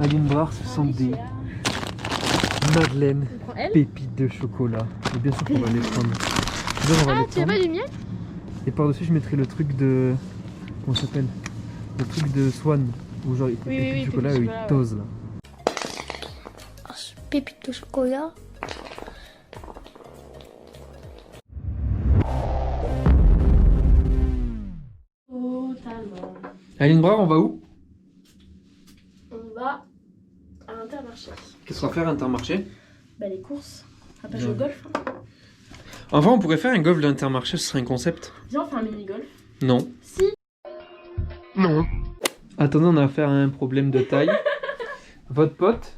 Aline Brard, ce sont des madeleines pépites de chocolat. Et bien sûr qu'on va les prendre. Là, on va les tu as prendre. pas du miel? Et par-dessus, je mettrai le truc de... Comment ça s'appelle? Le truc de Swan. Où genre, il fait pépites de chocolat et il tose là. Pépites de chocolat. Totalement. Aline Brard, on va où? On va à Intermarché. Qu'est-ce qu'on va faire à Intermarché? Bah les courses. On va pas jouer au golf. Hein. Enfin, on pourrait faire un golf d'Intermarché, ce serait un concept. Viens, on fait un mini-golf. Non. Si. Non. Attendez, on a affaire à un problème de taille. Votre pote,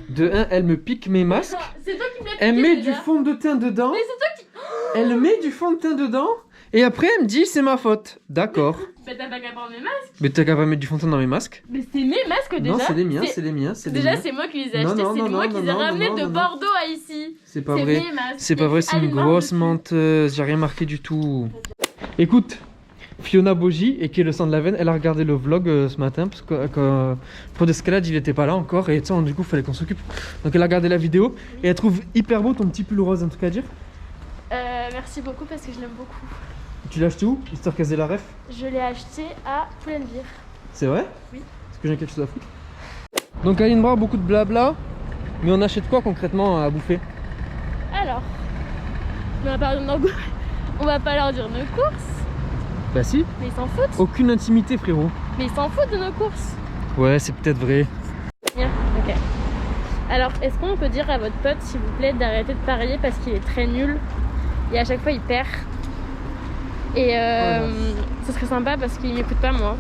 de 1, elle me pique mes masques. C'est toi qui me l'as piqué. Elle met déjà. du fond de teint dedans. Mais c'est toi qui... Elle met du fond de teint dedans. Et après, elle me dit c'est ma faute. D'accord. Mais t'as pas qu'à prendre mes masques. Mais t'as qu'à pas mettre du fond de teint dans mes masques. Mais c'est mes masques déjà. Non, c'est les miens, c'est les miens, c'est les Déjà, miens. c'est moi qui les ai Non, achetés. non, C'est non, moi non, qui les ai non, ramenés non, de non. Bordeaux à ici. C'est pas vrai. Mes masques. C'est pas vrai, c'est une Aline Brard grosse dessus. menteuse. J'ai rien marqué du tout. Écoute, Fiona Boji, et qui est le sang de la veine, elle a regardé le vlog ce matin parce que pour d'escalade il était pas là encore et tu sais, du coup fallait qu'on s'occupe. Donc elle a regardé la vidéo et elle trouve hyper beau ton petit pull rose, un truc à dire. Merci beaucoup parce que je l'aime beaucoup. Tu l'as acheté où? Histoire qu'elle ait la ref. Je l'ai acheté à Poulenvire. C'est vrai? Oui. Est-ce que j'ai quelque chose à foutre? Donc Aline Brard, beaucoup de blabla, mais on achète quoi concrètement à bouffer? Alors, on va pas leur dire nos courses, Bah si, mais ils s'en foutent. aucune intimité frérot. Mais ils s'en foutent de nos courses. Ouais, c'est peut-être vrai. Bien, ok. Alors, est-ce qu'on peut dire à votre pote, s'il vous plaît, d'arrêter de parier parce qu'il est très nul et à chaque fois il perd. Et ce serait sympa parce qu'il m'écoute pas moi.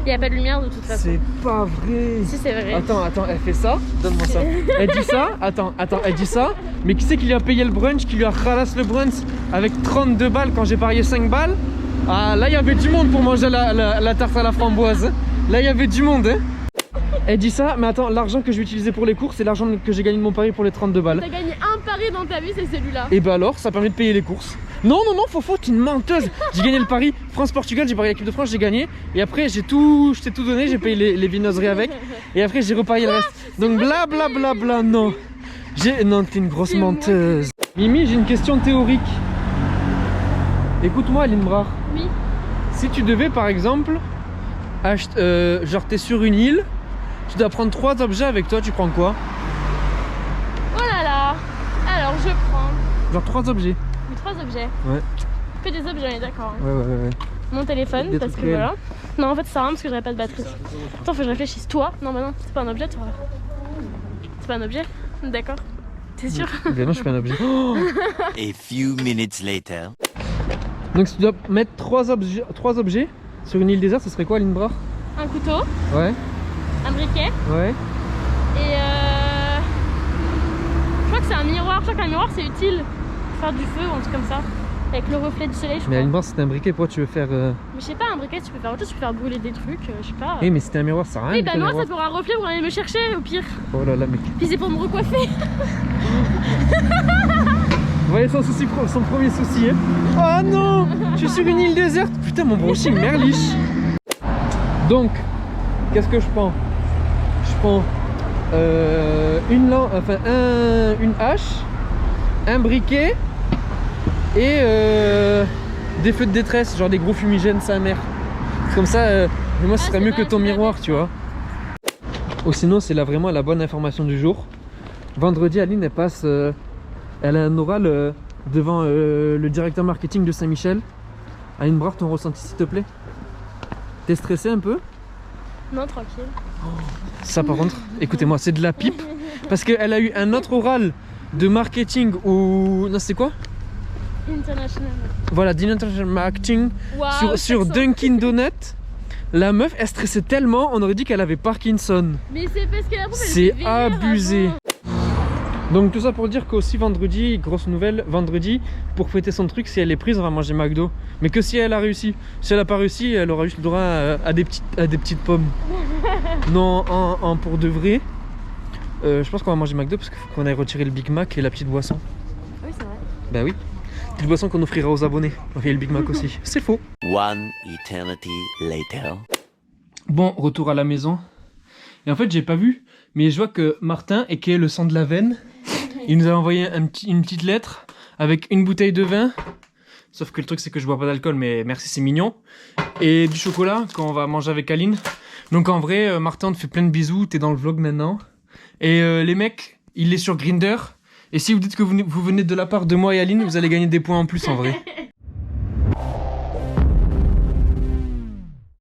Il n'y a pas de lumière de toute façon. C'est pas vrai. Si, c'est vrai. Attends, elle fait ça. Donne-moi ça. Elle dit ça. Attends, elle dit ça. Mais qui c'est qui lui a payé le brunch, qui lui a ralassé le brunch avec 32 balles quand j'ai parié 5 balles? Ah, là, il y avait du monde pour manger la tarte à la framboise. Là, il y avait du monde. Hein. Elle dit ça, mais attends, l'argent que je vais utiliser pour les courses, c'est l'argent que j'ai gagné de mon pari pour les 32 balles. T'as gagné un pari dans ta vie, c'est celui-là. Et bah alors, ça permet de payer les courses. Non, Fofo, t'es une menteuse. J'ai gagné le pari France-Portugal, j'ai parié l'équipe de France, j'ai gagné. Et après, je t'ai tout donné, j'ai payé les viennoiseries avec. Et après, j'ai reparié le reste. Donc blablabla, non. Non, t'es une grosse menteuse. Mimi, j'ai une question théorique. Écoute-moi, Aline Brard. Oui. Si tu devais, par exemple, genre t'es sur une île, tu dois prendre 3 objets avec toi, tu prends quoi? Oh là là. Alors, je prends Genre 3 objets. 3 objets. Ouais. Que des objets, on est d'accord. Hein. Ouais. Mon téléphone, Des parce trucs que réels. voilà. Non, en fait, ça sert à rien parce que j'aurais pas de batterie. Attends, faut que je réfléchisse. Toi? Non, bah non, c'est pas un objet, toi. C'est pas un objet? D'accord. T'es sûr? Ben non, je fais un objet. Oh. A few minutes later. Donc si tu dois mettre 3 objets sur une île déserte, ce serait quoi, Aline Brard? Un couteau, Ouais, un briquet ouais. et je crois que c'est un miroir. Je crois qu'un miroir c'est utile pour faire du feu ou un truc comme ça. Avec le reflet du soleil, je crois. Mais Aline Brard, c'est un briquet, pourquoi tu veux faire... Mais je sais pas, un briquet tu peux faire autre chose, tu peux faire brûler des trucs, je sais pas. Oui, mais c'était un miroir, ça sert à rien. Oui, de bah faire un moi ça miroir. pour un reflet pour aller me chercher au pire. Oh là là, mec. Puis c'est pour me recoiffer. Vous voyez son premier souci, hein. Oh non, je suis sur une île déserte. Putain, mon brushing merliche. Donc, qu'est-ce que je prends? Je prends une hache, un briquet et des feux de détresse, genre des gros fumigènes sa mère. Comme ça, mais moi ce serait mieux que ton miroir, tu vois. Ou sinon, c'est là vraiment la bonne information du jour. Vendredi, Aline, elle passe, elle a un oral devant le directeur marketing de Saint-Michel. Aline Brard, ton ressenti s'il te plaît? T'es stressé un peu? Non, tranquille. Ça par contre, écoutez-moi, c'est de la pipe. Parce qu'elle a eu un autre oral de marketing ou... Non, c'est quoi? International. Voilà, d'international marketing Waouh, sur Dunkin' Donut. La meuf, elle stressait tellement, on aurait dit qu'elle avait Parkinson. Mais c'est parce que la prof elle C'est était vénère abusé. avant. Donc tout ça pour dire qu'aussi vendredi, grosse nouvelle, vendredi, pour fêter son truc, si elle est prise, on va manger McDo. Mais que si elle a réussi. Si elle a pas réussi, elle aura juste le droit à des petites pommes. Non, pour de vrai, je pense qu'on va manger McDo parce qu'il faut qu'on aille retirer le Big Mac et la petite boisson. Oui, c'est vrai. Bah oui. Petite boisson qu'on offrira aux abonnés. Et le Big Mac aussi. C'est faux. One eternity later. Bon, retour à la maison. Et en fait, j'ai pas vu, mais je vois que Martin, et qui est le sang de la veine, il nous a envoyé une petite lettre avec une bouteille de vin. Sauf que le truc, c'est que je bois pas d'alcool, mais merci, c'est mignon. Et du chocolat, quand on va manger avec Aline. Donc en vrai, Martin, on te fait plein de bisous, t'es dans le vlog maintenant. Et les mecs, il est sur Grindr. Et si vous dites que vous venez de la part de moi et Aline, vous allez gagner des points en plus en vrai.